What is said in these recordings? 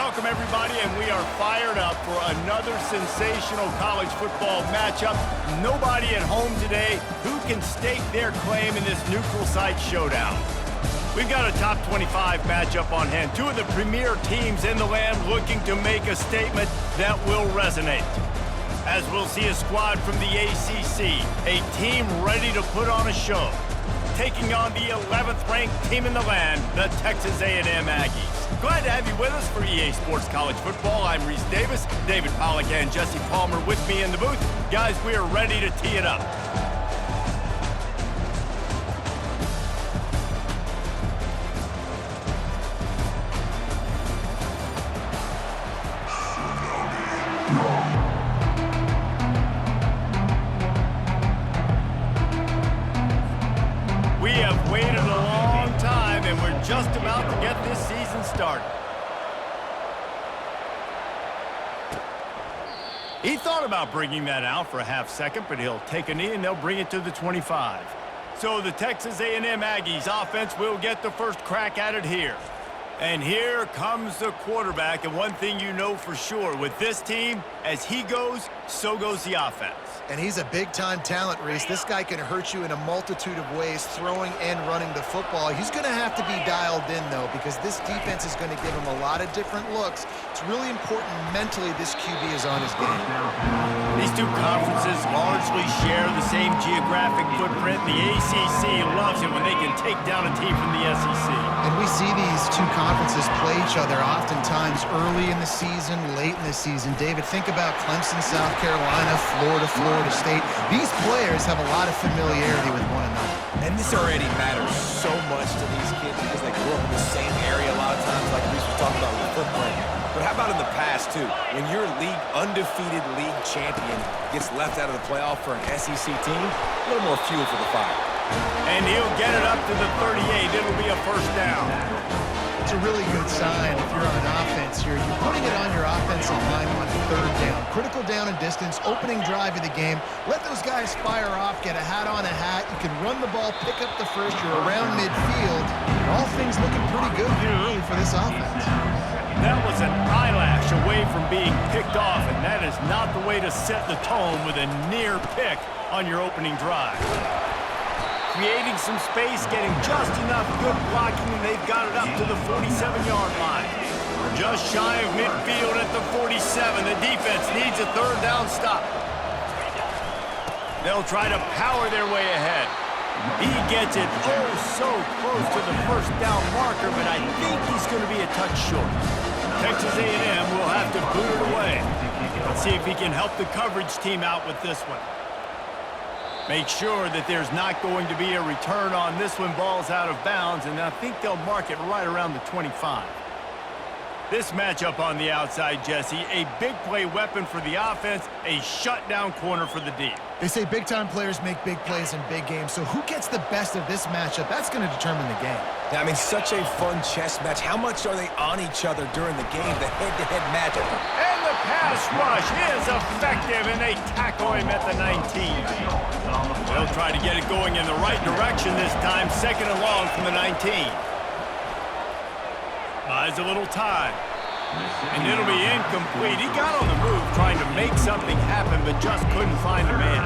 Welcome, everybody, and we are fired up for another sensational college football matchup. Nobody at home today who can stake their claim in this neutral site showdown. We've got a top 25 matchup on hand. Two of the premier teams in the land looking to make a statement that will resonate. As we'll see a squad from the ACC, a team ready to put on a show, taking on the 11th ranked team in the land, the Texas A&M Aggies. Glad to have you with us for EA Sports College Football. I'm Reese Davis, David Pollack and Jesse Palmer with me in the booth. Guys, we are ready to tee it up. We have waited a long time, and we're just about to get this season started. He thought about bringing that out for a half second, but he'll take a knee and they'll bring it to the 25. So the Texas A&M Aggies offense will get the first crack at it here. And here comes the quarterback, and one thing you know for sure, with this team, as he goes, so goes the offense. And he's a big-time talent, Reese. This guy can hurt you in a multitude of ways, throwing and running the football. He's going to have to be dialed in, though, because this defense is going to give him a lot of different looks. It's really important mentally this QB is on his game. These two conferences largely share the same geographic footprint. The ACC loves it when they can take down a team from the SEC. And we see these two conferences play each other oftentimes early in the season, late in the season. David, think about Clemson, South Carolina, Florida State. These players have a lot of familiarity with one another. And this already matters so much to these kids because they grew up in the same area a lot of times, like we were talking about with the footprint. But how about in the past, too? When your undefeated league champion gets left out of the playoff for an SEC team, a little more fuel for the fire. And he'll get it up to the 38. It'll be a first down. It's a really good sign if you're on offense here. You're putting it on your offensive line on third down. Critical down and distance, opening drive of the game. Let those guys fire off, get a hat on a hat. You can run the ball, pick up the first. You're around midfield. All things looking pretty good here early for this offense. That was an eyelash away from being picked off, and that is not the way to set the tone with a near pick on your opening drive. Creating some space, getting just enough good blocking, and they've got it up to the 47-yard line. Just shy of midfield at the 47. The defense needs a third down stop. They'll try to power their way ahead. He gets it oh so close to the first down marker, but I think he's going to be a touch short. Texas A&M will have to boot it away. Let's see if he can help the coverage team out with this one. Make sure that there's not going to be a return on this one. Ball's out of bounds, and I think they'll mark it right around the 25. This matchup on the outside, Jesse, a big play weapon for the offense, a shutdown corner for the D. They say big-time players make big plays in big games, so who gets the best of this matchup? That's going to determine the game. Yeah, I mean, such a fun chess match. How much are they on each other during the game, the head-to-head matchup? And the pass rush is effective, and they tackle him at the 19. They'll try to get it going in the right direction this time, second and long from the 19. Buys a little time. And it'll be incomplete. He got on the move trying to make something happen, but just couldn't find a man.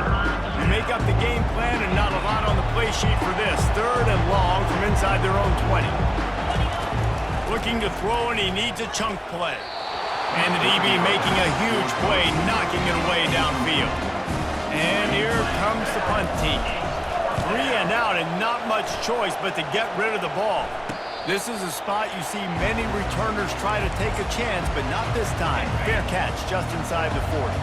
You make up the game plan and not a lot on the play sheet for this. Third and long from inside their own 20. Looking to throw, and he needs a chunk play. And the DB making a huge play, knocking it away downfield. And here comes the punt team. 3 and out, and not much choice but to get rid of the ball. This is a spot you see many returners try to take a chance, but not this time. Fair catch just inside the 40.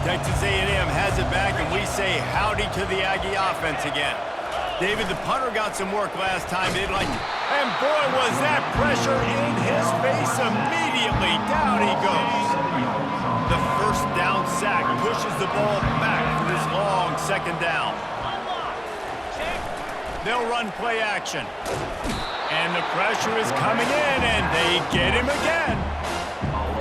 Texas A&M has it back, and we say howdy to the Aggie offense again. David, the punter got some work last time. And boy, was that pressure in his face immediately. Down he goes. The first down sack pushes the ball back for this long second down. They'll run play action. And the pressure is coming in, and they get him again.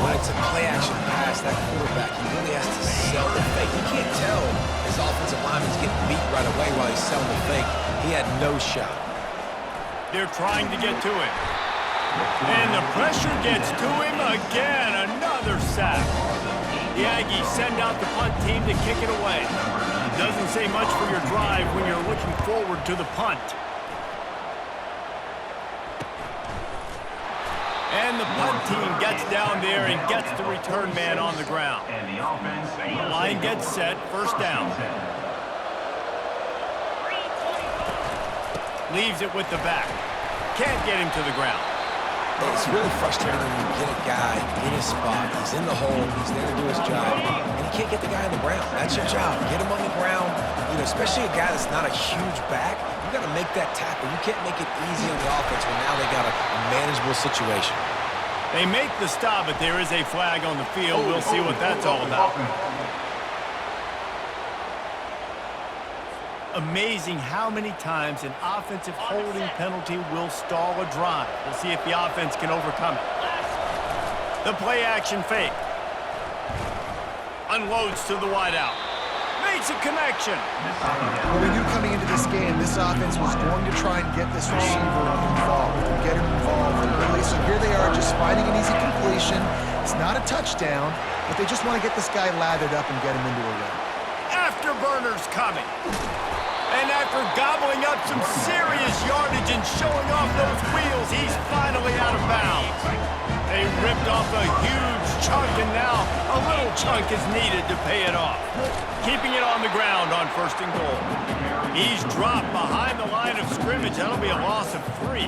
When it's a play-action pass, that quarterback, he really has to sell the fake. You can't tell his offensive lineman's getting beat right away while he's selling the fake. He had no shot. They're trying to get to it. And the pressure gets to him again. Another sack. The Aggies send out the punt team to kick it away. Doesn't say much for your drive when you're looking forward to the punt. And the punt team gets down there and gets the return man on the ground. The line gets set, first down. Leaves it with the back. Can't get him to the ground. It's really frustrating when you get a guy in his spot. He's in the hole. He's there to do his job. And you can't get the guy on the ground. That's your job. Get him on the ground. You know, especially a guy that's not a huge back. You got to make that tackle. You can't make it easy on the offense when now they got a manageable situation. They make the stop, but there is a flag on the field. We'll see what that's all about. Amazing how many times an offensive holding penalty will stall a drive. We'll see if the offense can overcome it. The play action fake. Unloads to the wideout. Makes a connection. Well, we knew coming into this game, this offense was going to try and get this receiver involved, get him involved early. So here they are just finding an easy completion. It's not a touchdown, but they just want to get this guy lathered up and get him into a run. Afterburners coming. And after gobbling up some serious yardage and showing off those wheels, he's finally out of bounds. They ripped off a huge chunk, and now a little chunk is needed to pay it off. Keeping it on the ground on first and goal. He's dropped behind the line of scrimmage. That'll be a loss of 3.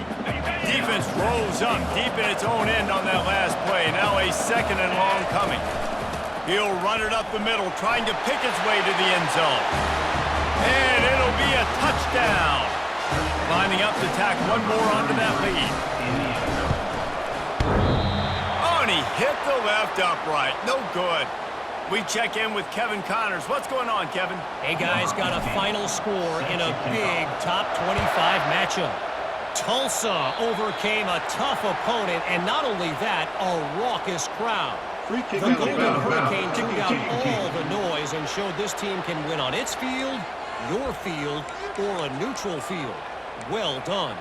Defense rolls up deep in its own end on that last play. Now a second and long coming. He'll run it up the middle, trying to pick his way to the end zone. And it'll be a touchdown. Lining up to tack one more onto that lead. Oh, and he hit the left upright. No good. We check in with Kevin Connors. What's going on, Kevin? Hey, guys, got a final score in a big top 25 matchup. Tulsa overcame a tough opponent, and not only that, a raucous crowd. The Golden Hurricane tuned out all the noise and showed this team can win on its field, your field, or a neutral field. Well done.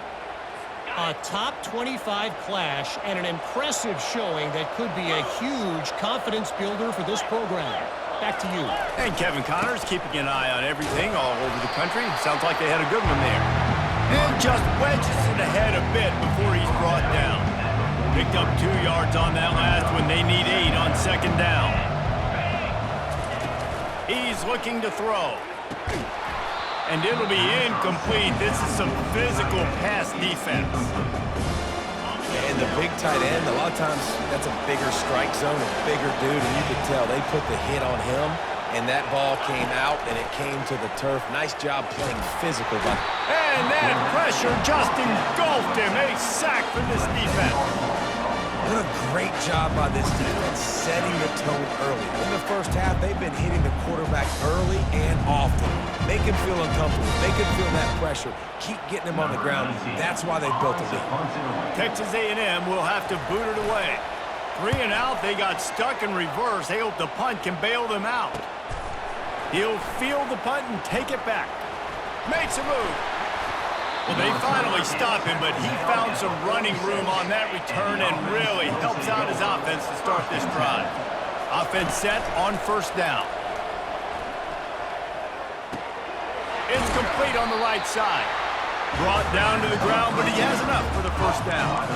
A top 25 clash and an impressive showing that could be a huge confidence builder for this program. Back to you. And Kevin Connors keeping an eye on everything all over the country. Sounds like they had a good one there. And just wedges it ahead a bit before he's brought down. Picked up 2 yards on that last one. They need 8 on second down. He's looking to throw. And it'll be incomplete. This is some physical pass defense. And the big tight end, a lot of times that's a bigger strike zone, a bigger dude, and you could tell they put the hit on him, and that ball came out, and it came to the turf. Nice job playing physical. And that pressure just engulfed him. A sack for this defense. What a great job by this defense setting the tone early. In the first half, they've been hitting the quarterback early and often. Make him feel uncomfortable. Make him feel that pressure. Keep getting him on the ground. That's why they built a lead. Texas A&M will have to boot it away. 3 and out, they got stuck in reverse. They hope the punt can bail them out. He'll field the punt and take it back. Makes a move. Well, they finally stop him, but he found some running room on that return and really helps out his offense to start this drive. Offense set on first down. It's complete on the right side. Brought down to the ground, but he has enough for the first down.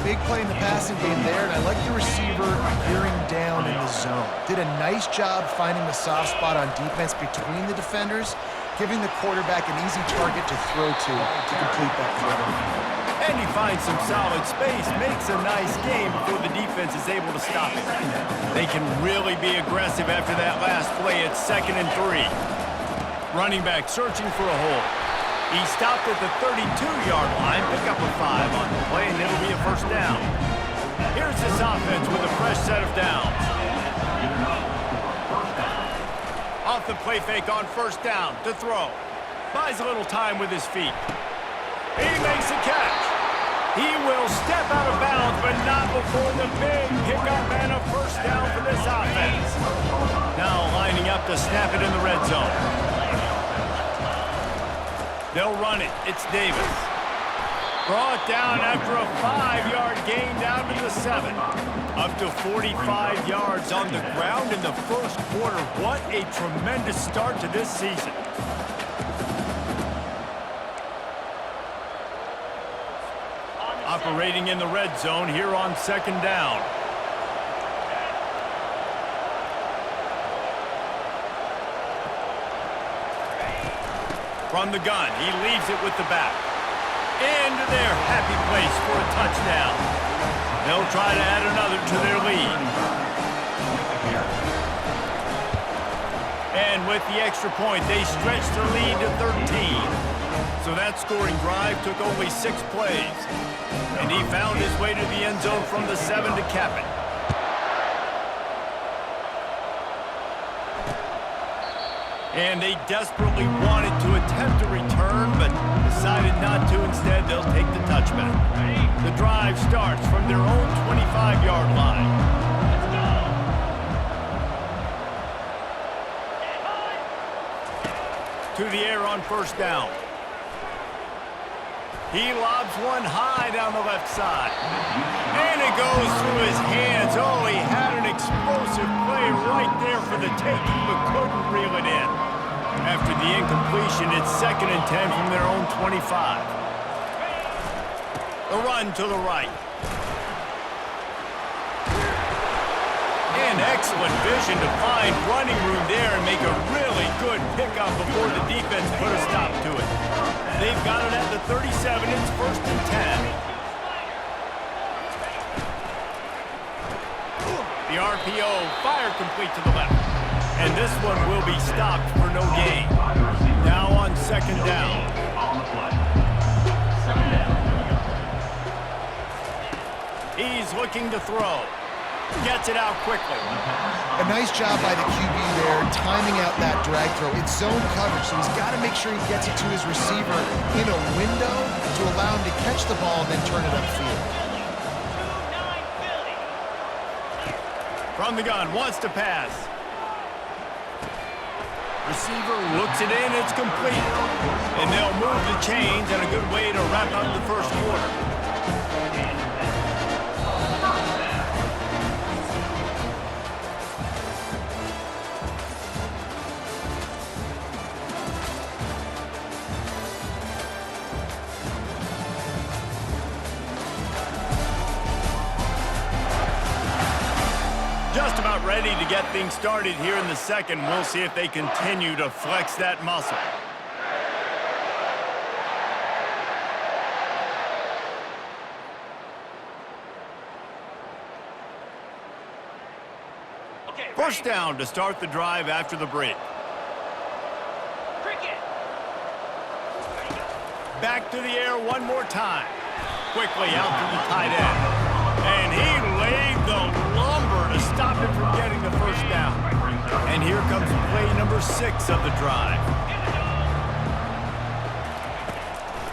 Big play in the passing game there, and I like the receiver veering down in the zone. Did a nice job finding the soft spot on defense between the defenders, giving the quarterback an easy target to throw to complete that throw. And he finds some solid space, makes a nice game before the defense is able to stop it. They can really be aggressive after that last play at 2nd and 3. Running back searching for a hole. He stopped at the 32-yard line, pick up a 5 on the play, and it'll be a first down. Here's this offense with a fresh set of downs. Off the play fake on first down to throw. Buys a little time with his feet. He makes a catch. He will step out of bounds, but not before the big pickup and a first down for this offense. Now lining up to snap it in the red zone. They'll run it. It's Davis. Brought down after a 5-yard gain down to the 7. Up to 45 yards on the ground in the first quarter. What a tremendous start to this season. Operating in the red zone here on second down. From the gun, he leaves it with the back. Into their happy place for a touchdown. They'll try to add another to their lead. And with the extra point, they stretch their lead to 13. So that scoring drive took only 6 plays. And he found his way to the end zone from the 7 to cap it. And they desperately wanted to attempt a return, but decided not to. Instead, they'll take the touchback. The drive starts from their own 25-yard line. To the air on first down. He lobs one high down the left side. And it goes through his hands. Oh, he had an explosive play right there for the taking, but couldn't reel it in. After the incompletion, it's 2nd and 10 from their own 25. A run to the right. And excellent vision to find running room there and make a really good pickup before the defense put a stop to it. They've got it at the 37. It's 1st and 10. The RPO, fire complete to the left. And this one will be stopped for no gain. Now on second down. He's looking to throw. Gets it out quickly. A nice job by the QB there, timing out that drag throw. It's zone coverage, so he's got to make sure he gets it to his receiver in a window to allow him to catch the ball and then turn it upfield. From the gun, wants to pass. Receiver looks it in, it's complete. And they'll move the chains, and a good way to wrap up the first quarter. Just about ready to get things started here in the second. We'll see if they continue to flex that muscle. First down to start the drive after the break. Back to the air one more time. Quickly out to the tight end. And he laid the lumber to stop him from getting the first down. And here comes play number 6 of the drive.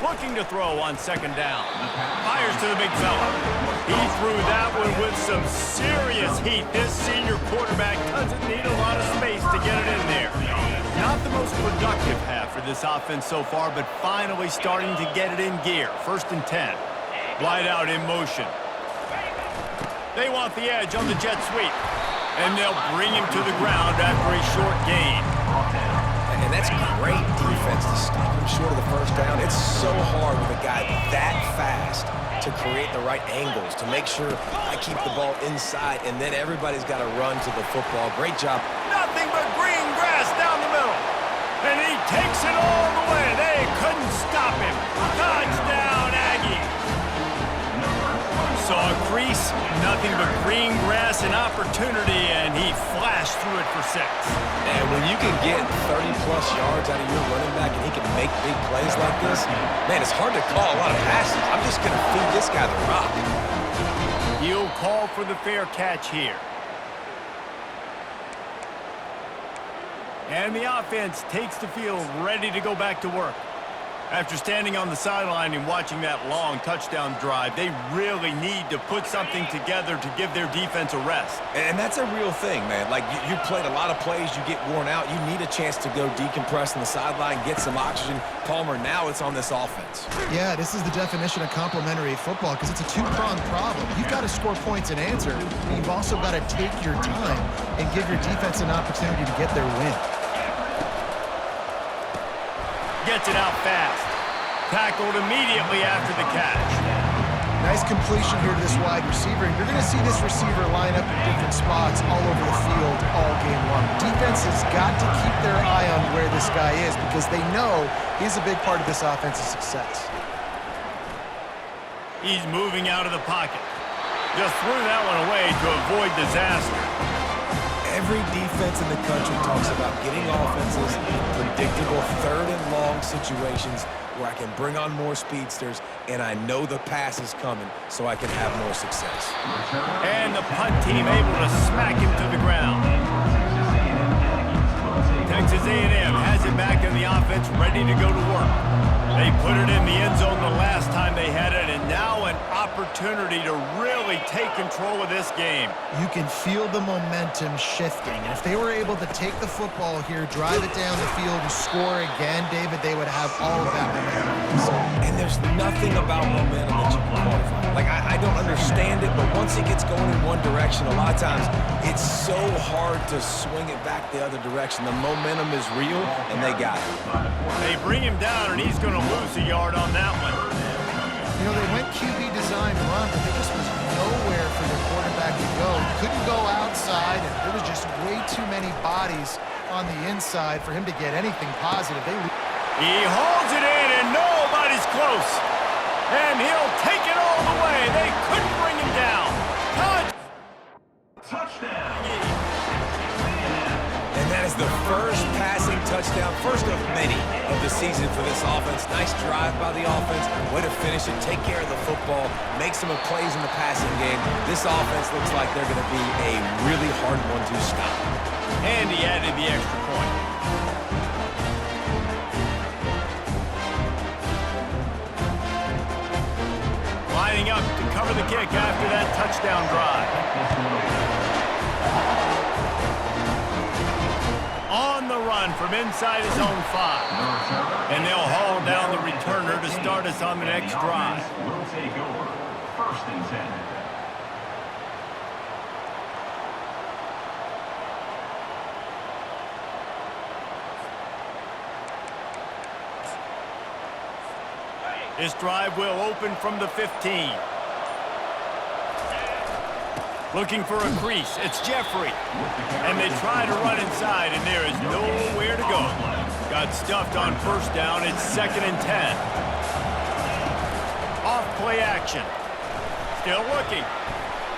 Looking to throw on second down. Fires to the big fella. He threw that one with some serious heat. This senior quarterback doesn't need a lot of space to get it in there. Not the most productive half for this offense so far, but finally starting to get it in gear. 1st and 10. Wide out in motion. They want the edge on the jet sweep. And they'll bring him to the ground after a short gain. And that's great defense to stop him short of the first down. It's so hard with a guy that fast to create the right angles, to make sure I keep the ball inside, and then everybody's got to run to the football. Great job. Nothing but green grass down the middle. And he takes it all the way. They couldn't stop him. Touchdown, Aggies. Saw a crease, nothing but green grass and opportunity, and he flashed through it for 6. And when you can get 30-plus yards out of your running back and he can make big plays like this, man, it's hard to call a lot of passes. I'm just going to feed this guy the rock. He'll call for the fair catch here. And the offense takes the field ready to go back to work. After standing on the sideline and watching that long touchdown drive, they really need to put something together to give their defense a rest. And that's a real thing, man. Like, you played a lot of plays, you get worn out, you need a chance to go decompress on the sideline, get some oxygen. Palmer, now it's on this offense. Yeah, this is the definition of complementary football because it's a two-pronged problem. You've got to score points and answer, but you've also got to take your time and give your defense an opportunity to get their win. Gets it out fast. Tackled immediately after the catch. Nice completion here to this wide receiver. You're going to see this receiver line up in different spots all over the field all game long. Defense has got to keep their eye on where this guy is because they know he's a big part of this offense's success. He's moving out of the pocket. Just threw that one away to avoid disaster. Every defense in the country talks about getting offenses in predictable third and long situations where I can bring on more speedsters and I know the pass is coming so I can have more success. And the punt team able to smack him to the ground. Texas A&M has it back in the offense, ready to go to work. They put it in the end zone the last time they had it, and now an opportunity to really take control of this game. You can feel the momentum shifting, and if they were able to take the football here, drive it down the field, and score again, David, they would have all of that momentum. And there's nothing about momentum that you can quantify. Like, I don't understand it, but once it gets going in one direction, a lot of times it's so hard to swing it back the other direction. The momentum is real, and they got it. They bring him down, and he's going to lose a yard on that one. You know, they went QB design run, but there just was nowhere for the quarterback to go. He couldn't go outside, and there was just way too many bodies on the inside for him to get anything positive. He holds it in, and nobody's close. And he'll take it all the way. They couldn't bring him down. Touchdown. And that is the first passing touchdown, first of many of the season for this offense. Nice drive by the offense. Way to finish it, take care of the football, make some plays in the passing game. This offense looks like they're going to be a really hard one to stop. And he added the extra point. Lining up to cover the kick after that touchdown drive. On the run from inside his own 5. And they'll haul down the returner to start us on the next drive. Will take over. First and 10. This drive will open from the 15. Looking for a crease. It's Jeffrey. And they try to run inside, and there is nowhere to go. Got stuffed on first down. It's 2nd and 10. Off play action. Still looking.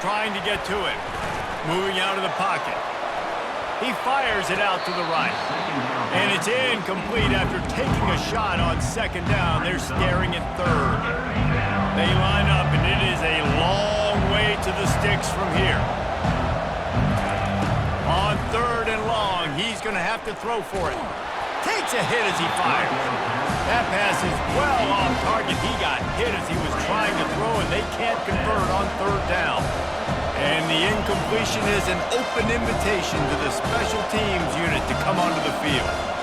Trying to get to it. Moving out of the pocket. He fires it out to the right. And it's incomplete after taking a shot on 2nd down. They're staring at 3rd. They line up, and it is a long way to the sticks from here. On 3rd and long, he's going to have to throw for it. Takes a hit as he fires. That pass is well off target. He got hit as he was trying to throw, and they can't convert on 3rd down. And the incompletion is an open invitation to the special teams unit to come onto the field.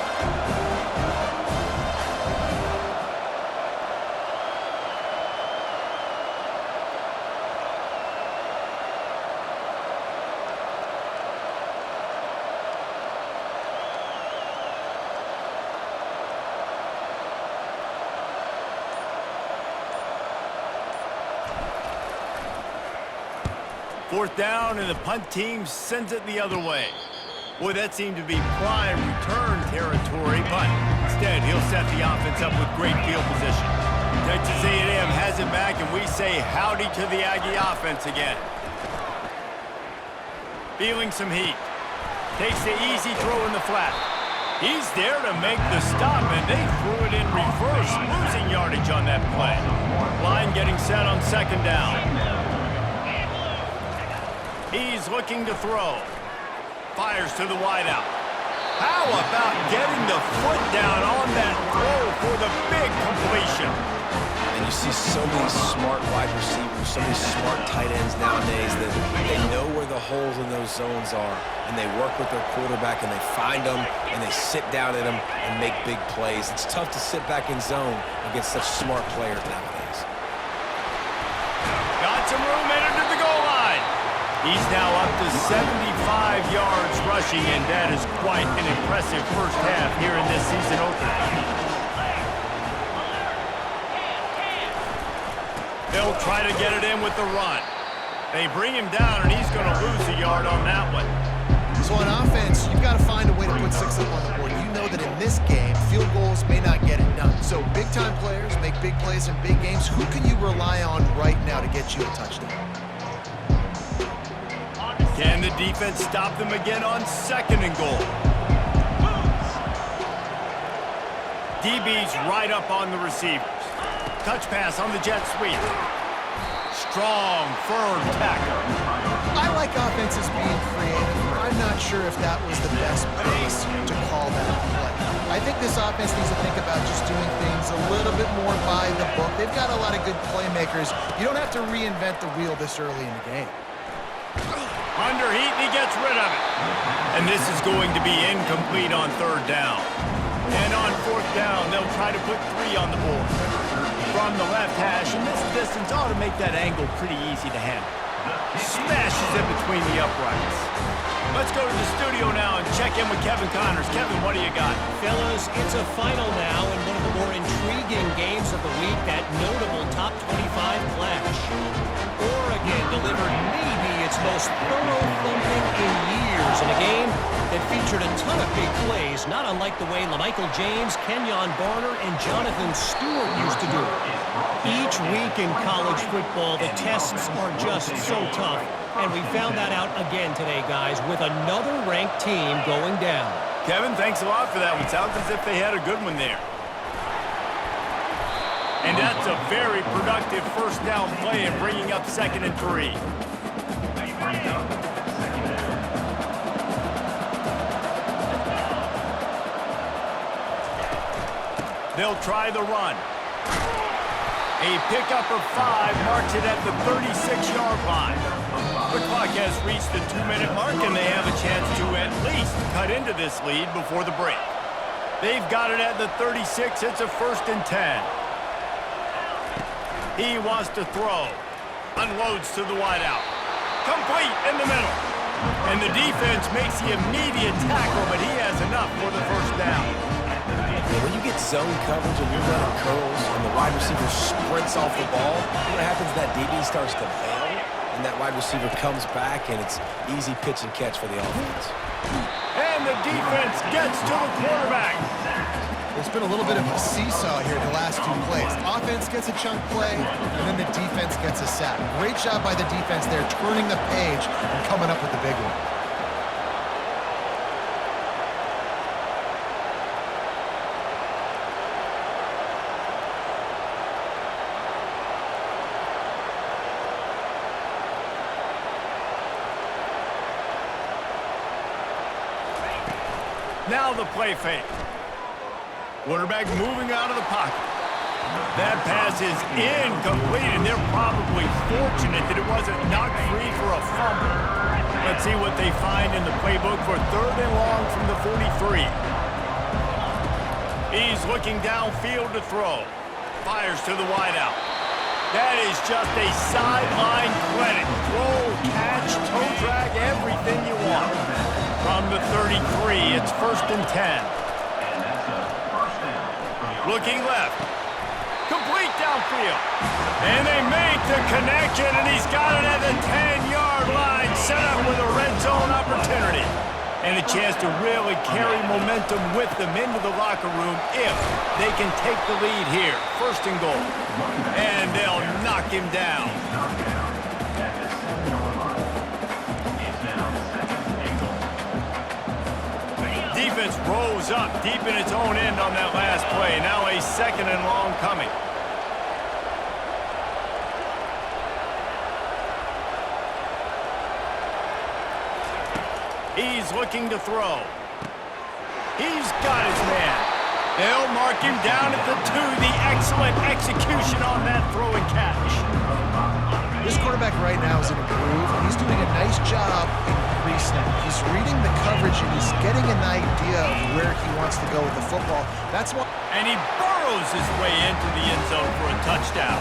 Fourth down, and the punt team sends it the other way. Boy, that seemed to be prime return territory, but instead he'll set the offense up with great field position. Texas A&M has it back, and we say howdy to the Aggie offense again. Feeling some heat. Takes the easy throw in the flat. He's there to make the stop, and they threw it in reverse, losing yardage on that play. Line getting set on 2nd down. He's looking to throw. Fires to the wideout. How about getting the foot down on that throw for the big completion? And you see so many smart wide receivers, so many smart tight ends nowadays that they know where the holes in those zones are, and they work with their quarterback, and they find them, and they sit down in them and make big plays. It's tough to sit back in zone against such smart players nowadays. Got some room into the goal line. He's now up to 75 yards rushing, and that is quite an impressive first half here in this season opener. They'll try to get it in with the run. They bring him down, and he's going to lose a yard on that one. So on offense, you've got to find a way to put 6 up on the board. You know that in this game, field goals may not get it done. So big-time players make big plays in big games. Who can you rely on right now to get you a touchdown? Can the defense stop them again on 2nd and goal? DB's right up on the receivers. Touch pass on the jet sweep. Strong, firm tackle. I like offenses being creative. I'm not sure if that was the best place to call that play. I think this offense needs to think about just doing things a little bit more by the book. They've got a lot of good playmakers. You don't have to reinvent the wheel this early in the game. Under heat, and he gets rid of it. And this is going to be incomplete on 3rd down. And on 4th down, they'll try to put 3 on the board. From the left hash, and this distance ought to make that angle pretty easy to handle. Smashes it between the uprights. Let's go to the studio now and check in with Kevin Connors. Kevin, what do you got? Fellas, it's a final now in one of the more intriguing games of the week, that notable top 25 clash. Oregon delivered maybe its most thorough thumping in years in a game that featured a ton of big plays, not unlike the way LaMichael James, Kenyon Barner, and Jonathan Stewart used to do it. Each week in college football, the tests are just so tough, and we found that out again today, guys, with another ranked team going down. Kevin, thanks a lot for that one. Sounds as if they had a good one there. And that's a very productive first down play and bringing up 2nd and 3. They'll try the run. A pickup of 5 marks it at the 36-yard line. The clock has reached the 2-minute mark, and they have a chance to at least cut into this lead before the break. They've got it at the 36. It's a 1st and 10. He wants to throw. Unloads to the wideout. Complete in the middle. And the defense makes the immediate tackle, but he has enough for the first down. When you get zone coverage and you're running curls and the wide receiver sprints off the ball, what happens is that DB starts to bail, and that wide receiver comes back, and it's easy pitch and catch for the offense. And the defense gets to the quarterback. There's been a little bit of a seesaw here the last 2 plays. Offense gets a chunk play, and then the defense gets a sack. Great job by the defense there, turning the page and coming up with the big one. Now the play fake. Quarterback moving out of the pocket. That pass is incomplete, and they're probably fortunate that it wasn't knocked free for a fumble. Let's see what they find in the playbook for 3rd and long from the 43. He's looking downfield to throw. Fires to the wideout. That is just a sideline credit. Throw, catch, toe drag, everything you want. From the 33, it's 1st and 10. Looking left. Complete downfield. And they make the connection, and he's got it at the 10-yard line, set up with a red zone opportunity. And a chance to really carry momentum with them into the locker room if they can take the lead here. 1st and goal. And they'll knock him down. Defense rose up deep in its own end on that last play. Now a 2nd and long coming. He's looking to throw. He's got his man. They'll mark him down at the 2. The excellent execution on that throw and catch. This quarterback right now is in a groove, and he's doing a nice job in pre-snap. He's reading the coverage, and he's getting an idea of where he wants to go with the football. That's why. And he burrows his way into the end zone for a touchdown.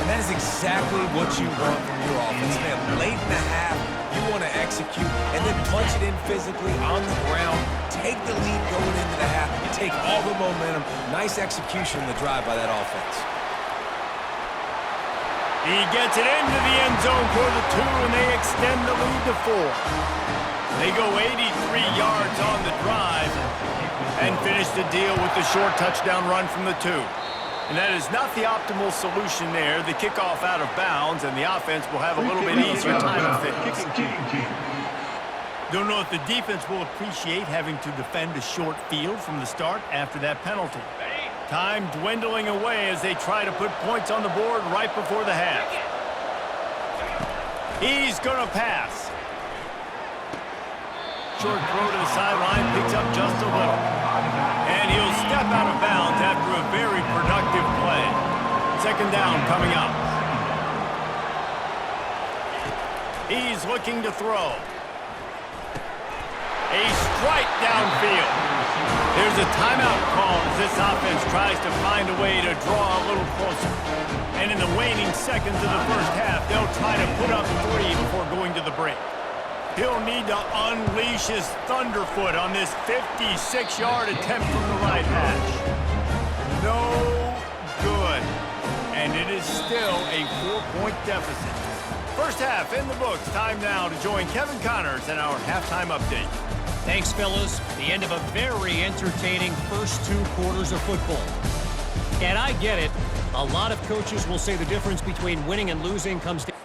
And that is exactly what you want from your offense, man. Late in the half, you want to execute and then punch it in physically on the ground, take the lead going into the half, and take all the momentum. Nice execution in the drive by that offense. He gets it into the end zone for the 2, and they extend the lead to 4. They go 83 yards on the drive and finish the deal with the short touchdown run from the 2. And that is not the optimal solution there. The kickoff out of bounds, and the offense will have a little bit easier time of things. Don't know if the defense will appreciate having to defend a short field from the start after that penalty. Time dwindling away as they try to put points on the board right before the half. He's going to pass. Short throw to the sideline, picks up just a little. And he'll step out of bounds after a very productive play. Second down coming up. He's looking to throw. A strike downfield. There's a timeout call as this offense tries to find a way to draw a little closer. And in the waning seconds of the first half, they'll try to put up 3 before going to the break. He'll need to unleash his thunderfoot on this 56-yard attempt from the right hash. No good. And it is still a 4-point deficit. First half in the books. Time now to join Kevin Connors in our halftime update. Thanks, fellas. The end of a very entertaining first 2 quarters of football. And I get it. A lot of coaches will say the difference between winning and losing comes down.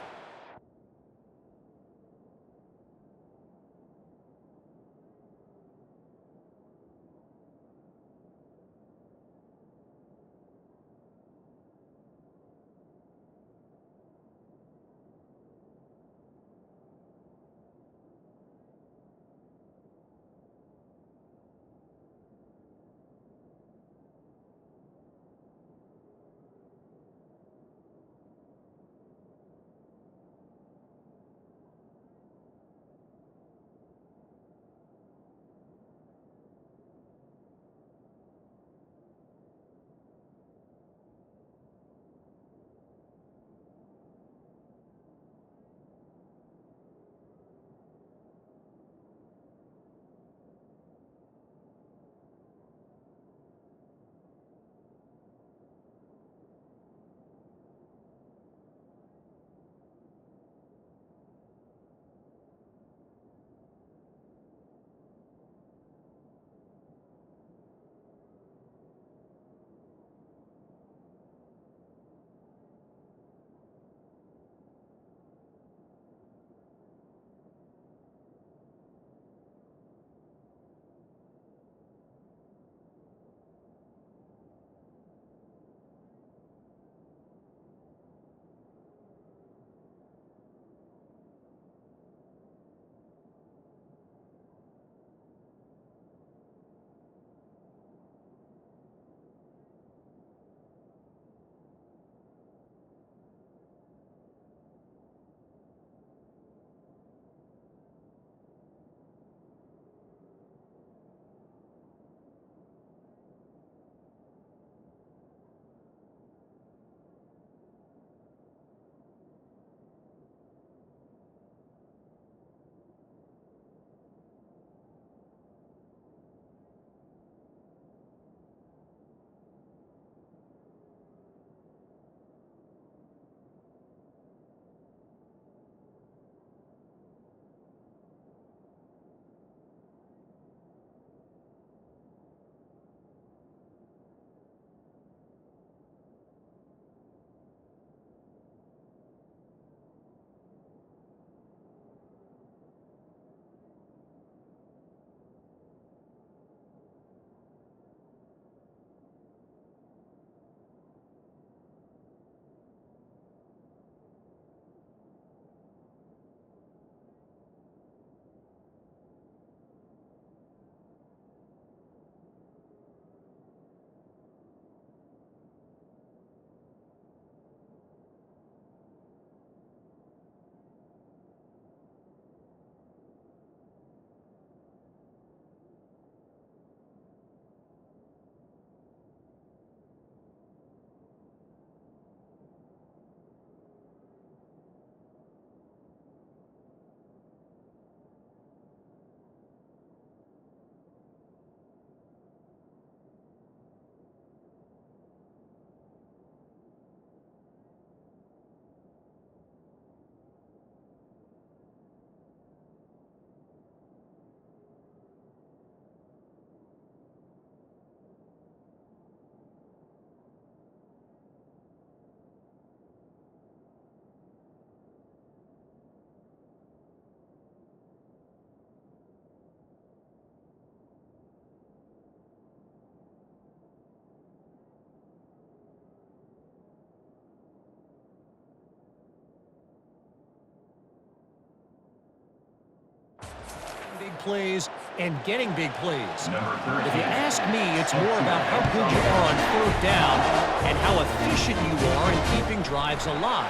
plays and getting big plays. If you ask me, it's more about how good you are on third down and how efficient you are in keeping drives alive.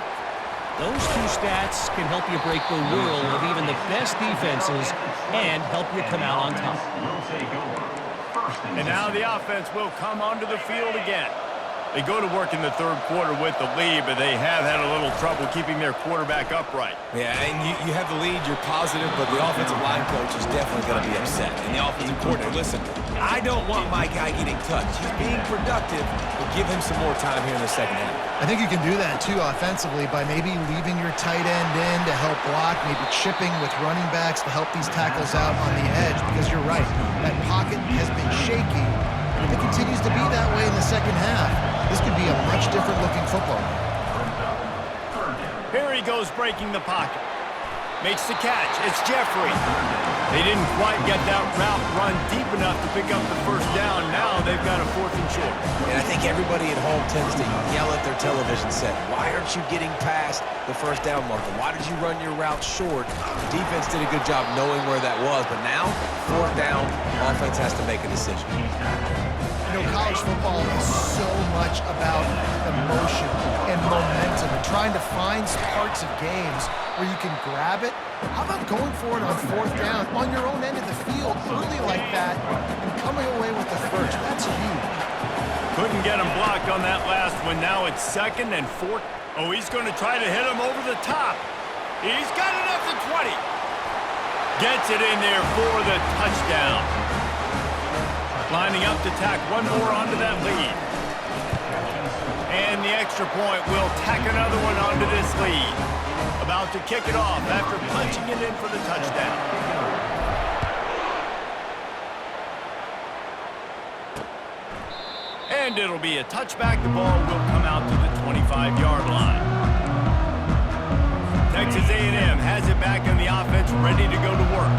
Those two stats can help you break the will of even the best defenses and help you come out on top. And now the offense will come onto the field again. They go to work in the third quarter with the lead, but they have had a little trouble keeping their quarterback upright. Yeah, and you have the lead, you're positive, but the offensive line coach is definitely going to be upset. And the offensive coordinator, listen, I don't want my guy getting touched. He's being productive, but give him some more time here in the second half. I think you can do that, too, offensively, by maybe leaving your tight end in to help block, maybe chipping with running backs to help these tackles out on the edge, because you're right, that pocket has been shaky. And if it continues to be that way in the second half, this could be a much different looking football game. Here he goes breaking the pocket. Makes the catch. It's Jeffrey. They didn't quite get that route run deep enough to pick up the first down. Now they've got a 4th and short. And I think everybody at home tends to yell at their television set. Why aren't you getting past the first down marker? Why did you run your route short? The defense did a good job knowing where that was, but now, 4th down, offense has to make a decision. You know, college football is so much about emotion and momentum and trying to find parts of games where you can grab it. How about going for it on 4th down on your own end of the field early like that and coming away with the first? That's huge. Couldn't get him blocked on that last one. Now it's 2nd and 4. Oh, he's going to try to hit him over the top. He's got it up to 20. Gets it in there for the touchdown. Lining up to tack one more onto that lead. And the extra point will tack another one onto this lead. About to kick it off after punching it in for the touchdown. And it'll be a touchback. The ball will come out to the 25-yard line. Texas A&M has it back in the offense, ready to go to work.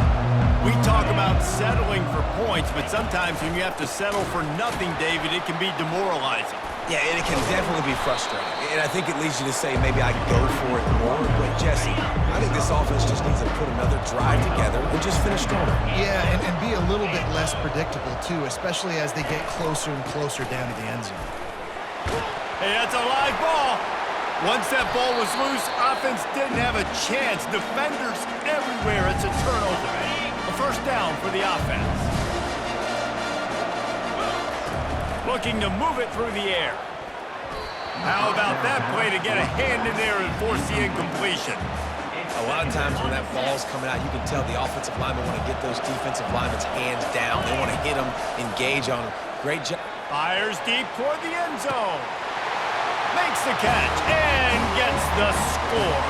We talk about settling for points, but sometimes when you have to settle for nothing, David, it can be demoralizing. Yeah, and it can definitely be frustrating. And I think it leads you to say maybe I go for it more. But, Jesse, I think this offense just needs to put another drive together and just finish stronger. Yeah, and be a little bit less predictable, too, especially as they get closer and closer down to the end zone. Hey, that's a live ball. Once that ball was loose, offense didn't have a chance. Defenders everywhere. It's a turnover. A first down for the offense. Looking to move it through the air. How about that play to get a hand in there and force the incompletion? A lot of times when that ball's coming out, you can tell the offensive linemen want to get those defensive linemen's hands down. They want to hit them, engage on them. Great job. Fires deep toward the end zone. Makes the catch and gets the score.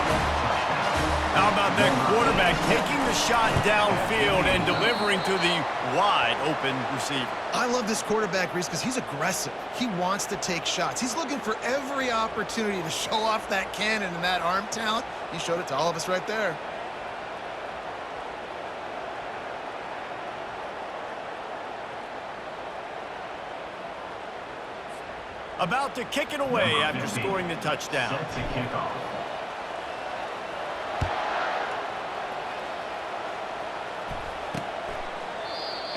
How about that quarterback taking the shot downfield and delivering to the wide-open receiver? I love this quarterback, Reese, because he's aggressive. He wants to take shots. He's looking for every opportunity to show off that cannon and that arm talent. He showed it to all of us right there. About to kick it away after scoring the touchdown. Set to kick off.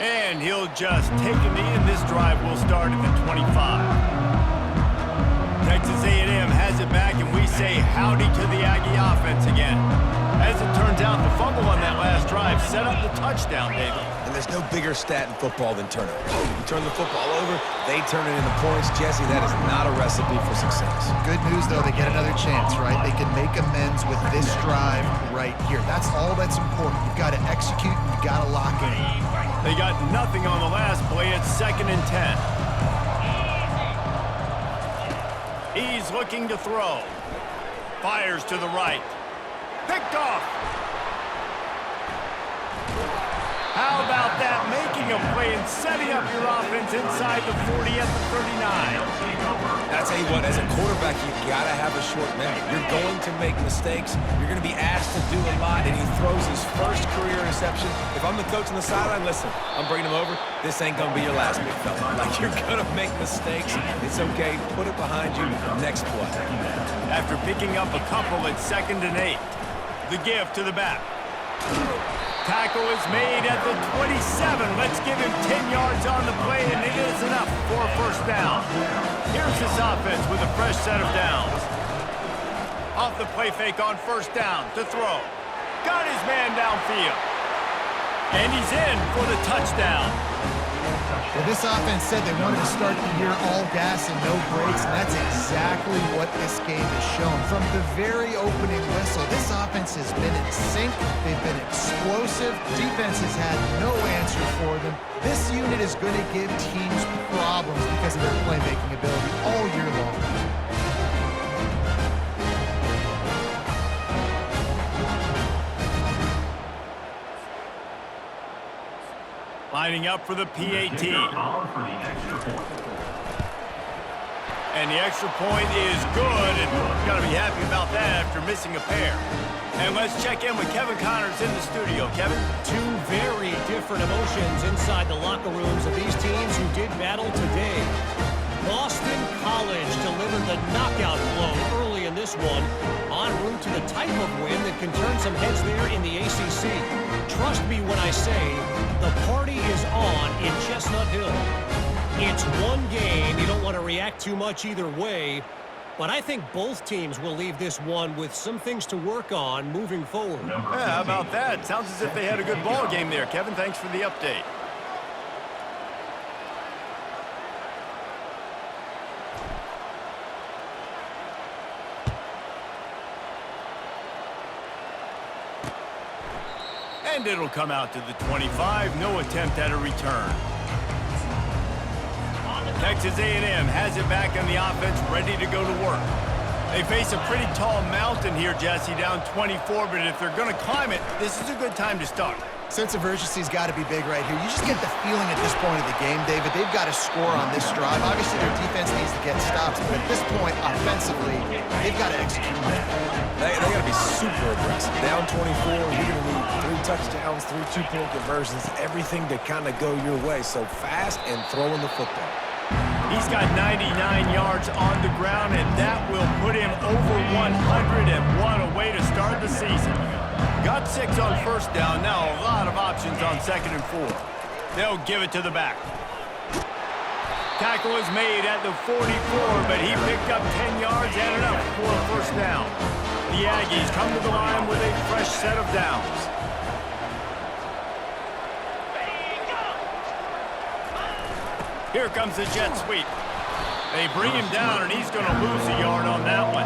And he'll just take him in. This drive will start at the 25. Texas A&M has it back, and we say howdy to the Aggie offense again. As it turns out, the fumble on that last drive set up the touchdown, David. And there's no bigger stat in football than turnovers. You turn the football over, they turn it into points. Jesse, that is not a recipe for success. Good news, though, they get another chance, right? They can make amends with this drive right here. That's all that's important. You've got to execute, and you've got to lock in. They got nothing on the last play. It's 2nd and 10. He's looking to throw. Fires to the right. Picked off. How about that? Making a play and setting up your offense inside the 40 at the 39. I tell you what, as a quarterback, you got to have a short memory. You're going to make mistakes. You're going to be asked to do a lot, and he throws his first career interception. If I'm the coach on the sideline, listen, I'm bringing him over. This ain't going to be your last, big fella. Like, you're going to make mistakes. It's okay. Put it behind you. Next play. After picking up a couple at 2nd and 8. The give to the back. Tackle is made at the 27. Let's give him 10 yards on the play, and it is enough for a first down. Here's this offense with a fresh set of downs. Off the play fake on first down to throw. Got his man downfield. And he's in for the touchdown. Well, this offense said they wanted to start the year all gas and no brakes, and that's exactly what this game has shown. From the very opening whistle, this offense has been in sync. They've been explosive. Defense has had no answer for them. This unit is going to give teams problems because of their playmaking ability all year long. Lining up for the PAT. And the extra point is good, and got to be happy about that after missing a pair. And let's check in with Kevin Connors in the studio. Kevin? Two very different emotions inside the locker rooms of these teams who did battle today. Boston College delivered the knockout blow early in this one, en route to the type of win that can turn some heads there in the ACC. Trust me when I say the party is on in Chestnut Hill. It's one game. You don't want to react too much either way, but I think both teams will leave this one with some things to work on moving forward. Yeah, how about that? Sounds as if they had a good ball game there. Kevin, thanks for the update. And it'll come out to the 25. No attempt at a return. Texas A&M has it back on the offense, ready to go to work. They face a pretty tall mountain here, Jesse, down 24, but if they're going to climb it, this is a good time to start. Sense of urgency's got to be big right here. You just get the feeling at this point of the game, David, they've got to score on this drive. Obviously, their defense needs to get stops, but at this point, offensively, they've got to execute much better. They got to be super aggressive. Down 24, you're going to need 3 touchdowns, 3 two-point conversions, everything to kind of go your way. So fast and throwing the football. He's got 99 yards on the ground, and that will put him over 100, and what a way to start the season. Got 6 on first down. Now a lot of options on 2nd and 4. They'll give it to the back. Tackle is made at the 44, but he picked up 10 yards and enough for a first down. The Aggies come to the line with a fresh set of downs. Here comes the jet sweep. They bring him down, and he's going to lose a yard on that one.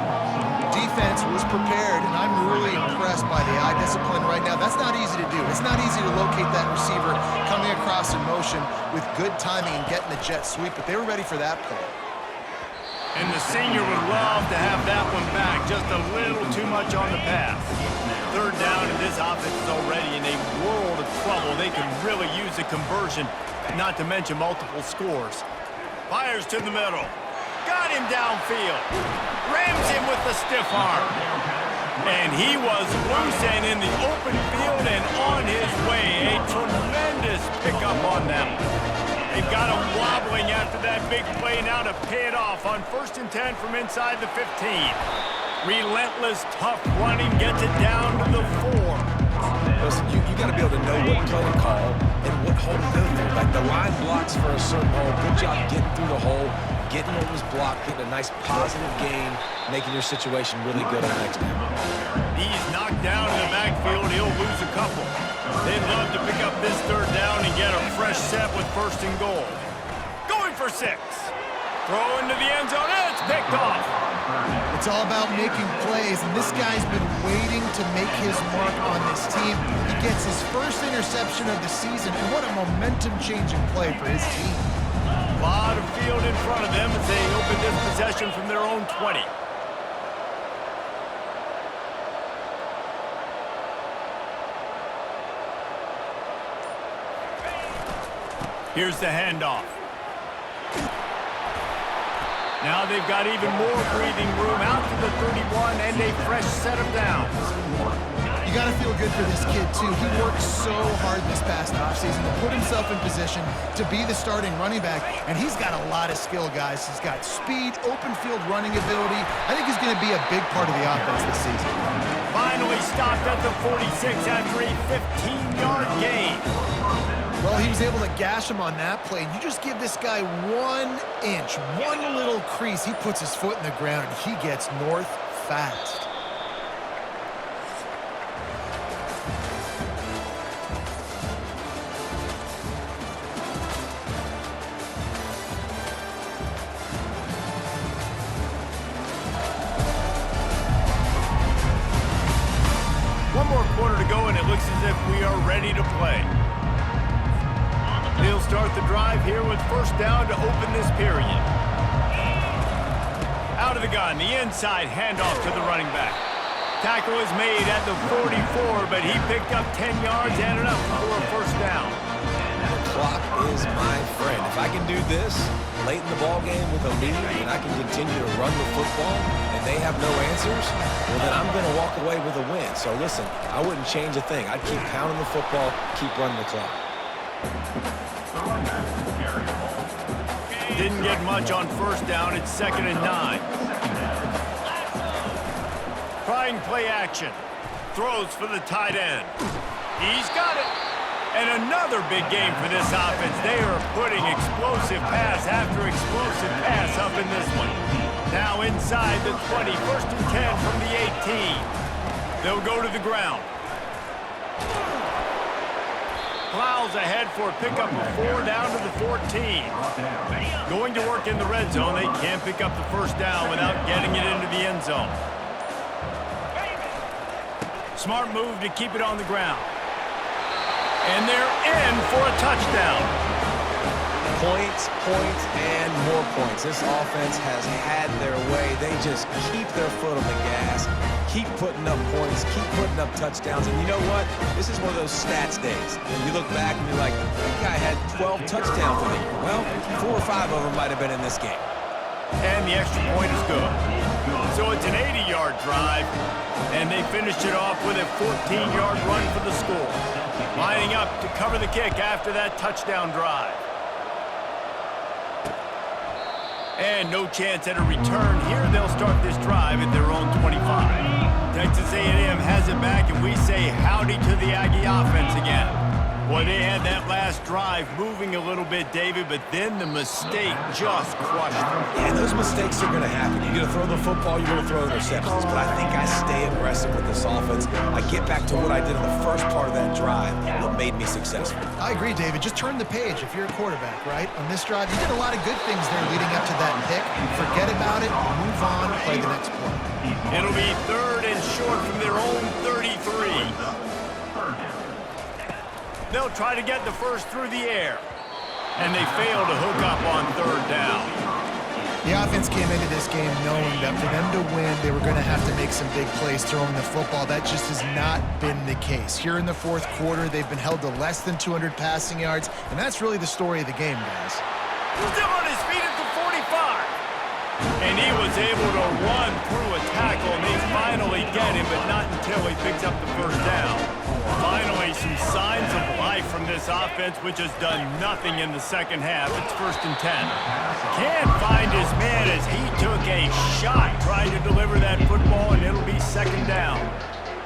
Defense was prepared, and I'm really impressed by the eye discipline right now. That's not easy to do. It's not easy to locate that receiver coming across in motion with good timing and getting the jet sweep, but they were ready for that play. And the senior would love to have that one back. Just a little too much on the pass. 3rd down, and this offense is already in a world of trouble. They can really use a conversion, not to mention multiple scores. Fires to the middle. Got him downfield. Rams him with the stiff arm. And he was loose and in the open field and on his way. A tremendous pickup on them. They've got him wobbling after that big play now to pay it off on 1st and 10 from inside the 15. Relentless, tough running gets it down to the 4. Listen, you got to be able to know what play to call and what hole to go through. Like the line blocks for a certain hole. Good job getting through the hole, getting what was blocked, getting a nice positive gain, making your situation really good on the next down. He's knocked down in the backfield. He'll lose a couple. They'd love to pick up this 3rd down and get a fresh set with 1st and goal. Going for 6. Throw into the end zone. It's picked off. It's all about making plays, and this guy's been waiting to make his mark on this team. He gets his first interception of the season, and what a momentum-changing play for his team. A lot of field in front of them as they open this possession from their own 20. Here's the handoff. Now they've got even more breathing room out to the 31 and a fresh set of downs. You got to feel good for this kid, too. He worked so hard this past offseason to put himself in position to be the starting running back, and he's got a lot of skill, guys. He's got speed, open field running ability. I think he's going to be a big part of the offense this season. Finally stopped at the 46 after a 15-yard gain. Well, he was able to gash him on that play. You just give this guy 1 inch, one little crease, he puts his foot in the ground, and he gets north fast. One more quarter to go, and it looks as if we are ready to play. They'll start the drive here with first down to open this period. Out of the gun, the inside handoff to the running back. Tackle is made at the 44, but he picked up 10 yards and enough for a first down. The clock is my friend. If I can do this late in the ball game with a lead and I can continue to run the football and they have no answers, well, then I'm going to walk away with a win. So listen, I wouldn't change a thing. I'd keep pounding the football, keep running the clock. Didn't get much on first down. It's 2nd and 9. Trying play action. Throws for the tight end. He's got it. And another big game for this offense. They are putting explosive pass after explosive pass up in this one. Now inside the 20, 1st and 10 from the 18. They'll go to the ground. Plows ahead for a pickup of 4 down to the 14. Going to work in the red zone. They can't pick up the first down without getting it into the end zone. Smart move to keep it on the ground. And they're in for a touchdown. Points, points, and more points. This offense has had their way. They just keep their foot on the gas, keep putting up points, keep putting up touchdowns. And you know what? This is one of those stats days. You look back and you're like, that guy had 12 touchdowns in the year. Well, 4 or 5 of them might have been in this game. And the extra point is good. So it's an 80-yard drive, and they finished it off with a 14-yard run for the score. Lining up to cover the kick after that touchdown drive. And no chance at a return here. They'll start this drive at their own 25. Texas A&M has it back, and we say howdy to the Aggie offense again. Boy, they had that last drive moving a little bit, David, but then the mistake just crushed them. Yeah, those mistakes are going to happen. You're going to throw the football, you're going to throw interceptions. But I think I stay aggressive with this offense. I get back to what I did in the first part of that drive that made me successful. I agree, David. Just turn the page if you're a quarterback, right? On this drive, you did a lot of good things there leading up to that pick. Forget about it, move on, play the next play. It'll be 3rd and short from their own 33. They'll try to get the first through the air. And they fail to hook up on 3rd down. The offense came into this game knowing that for them to win, they were going to have to make some big plays throwing the football. That just has not been the case. Here in the 4th quarter, they've been held to less than 200 passing yards, and that's really the story of the game, guys. Still on his feet at the 45. And he was able to run through a tackle, and they finally get him, but not until he picks up the first down. Finally, some signs of life from this offense, which has done nothing in the second half. It's 1st and 10. Can't find his man as he took a shot trying to deliver that football, and it'll be 2nd down.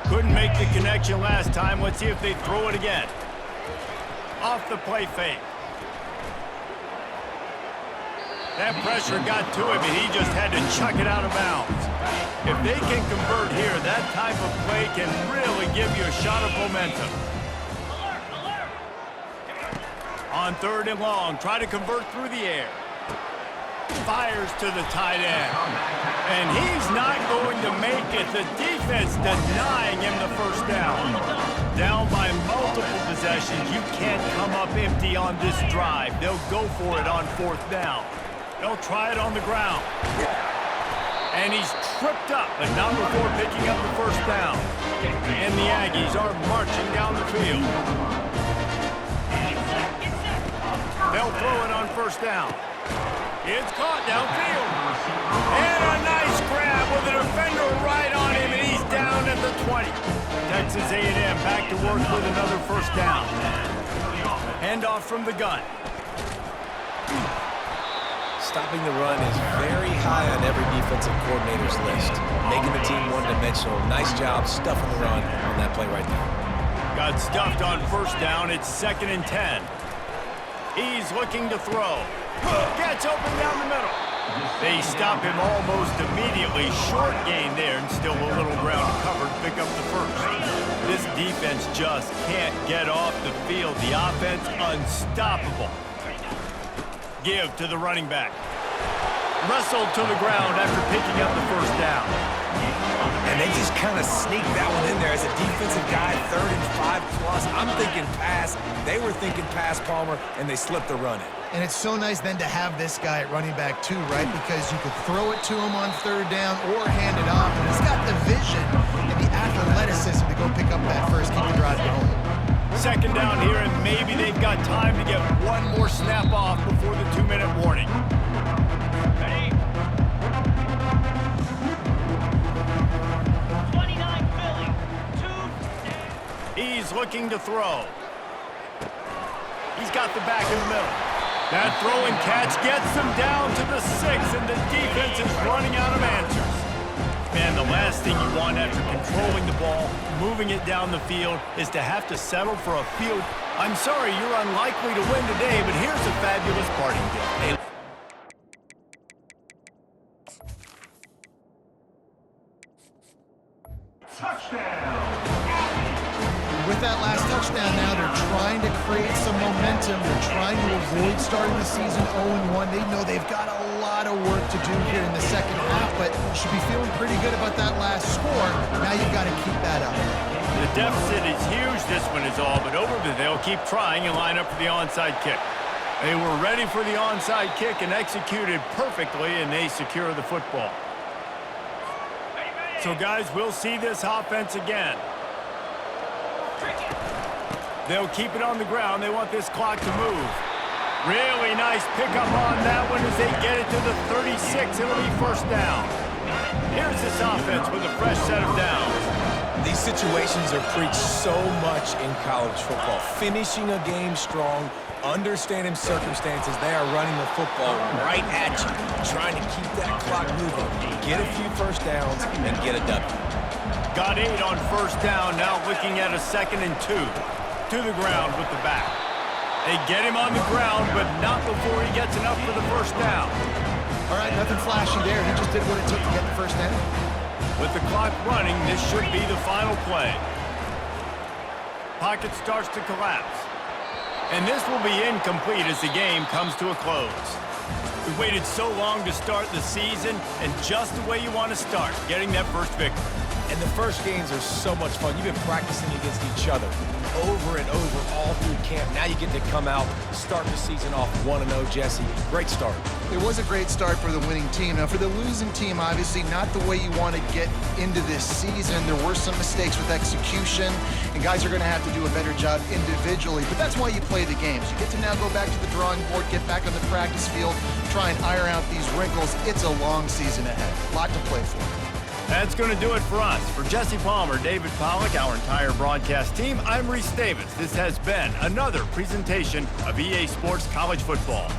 Couldn't make the connection last time. Let's see if they throw it again. Off the play fake. That pressure got to him, and he just had to chuck it out of bounds. If they can convert here, that type of play can really give you a shot of momentum. On 3rd and long, try to convert through the air. Fires to the tight end. And he's not going to make it. The defense denying him the first down. Down by multiple possessions. You can't come up empty on this drive. They'll go for it on 4th down. They'll try it on the ground. And he's tripped up, but not before picking up the first down. And the Aggies are marching down the field. They'll throw it on 1st down. It's caught downfield. And a nice grab with a defender right on him, and he's down at the 20. Texas A&M back to work with another first down. Handoff from the gun. Stopping the run is very high on every defensive coordinator's list. Making the team one-dimensional. Nice job stuffing the run on that play right there. Got stuffed on first down. It's 2nd and 10. He's looking to throw. Gets open down the middle. They stop him almost immediately. Short gain there and still a little ground covered. Pick up the first. This defense just can't get off the field. The offense unstoppable. Give to the running back. Wrestled to the ground after picking up the first down. And they just kind of sneaked that one in there as a defensive guy, 3rd and 5+. I'm thinking pass. They were thinking pass, Palmer, and they slipped the run in. And it's so nice then to have this guy at running back too, right? Because you could throw it to him on 3rd down or hand it off. And he's got the vision and the athleticism to go pick up that first, keep the drive going. 2nd down here, and maybe they've got time to get one more snap off before the 2-minute warning. Ready? 29 Philly. 2. He's looking to throw. He's got the back in the middle. That throw and catch gets them down to the 6, and the defense is running out of answers. Man, the last thing you want after controlling the ball, moving it down the field, is to have to settle for a field. I'm sorry, you're unlikely to win today, but here's a fabulous parting gift. Touchdown! With that last touchdown now, they're trying to create some momentum. They're trying to avoid starting the season 0-1. They know they've got a lot of work to do here in the second half, but should be feeling pretty good about that last score. Now you've got to keep that up. The deficit is huge, this one is all, but they'll keep trying and line up for the onside kick. They were ready for the onside kick and executed perfectly, and they secure the football. So, guys, we'll see this offense again. They'll keep it on the ground. They want this clock to move. Really nice pickup on that one as they get it to the 36. It'll be first down. Here's this offense with a fresh set of downs. These situations are preached so much in college football. Finishing a game strong, understanding circumstances. They are running the football right at you, trying to keep that clock moving, get a few first downs, and get a W. Got 8 on first down, now looking at a 2nd and 2. To the ground with the back. They get him on the ground, but not before he gets enough for the first down. All right, nothing flashy there. He just did what it took to get the first down. With the clock running, this should be the final play. Pocket starts to collapse. And this will be incomplete as the game comes to a close. We waited so long to start the season, and just the way you want to start, getting that first victory. And the first games are so much fun. You've been practicing against each other over and over all through camp. Now you get to come out, start the season off 1-0, Jesse. Great start. It was a great start for the winning team. Now, for the losing team, obviously not the way you want to get into this season. There were some mistakes with execution, and guys are going to have to do a better job individually. But that's why you play the games. You get to now go back to the drawing board, get back on the practice field, try and iron out these wrinkles. It's a long season ahead. A lot to play for. That's going to do it for us. For Jesse Palmer, David Pollack, our entire broadcast team, I'm Reese Davis. This has been another presentation of EA Sports College Football.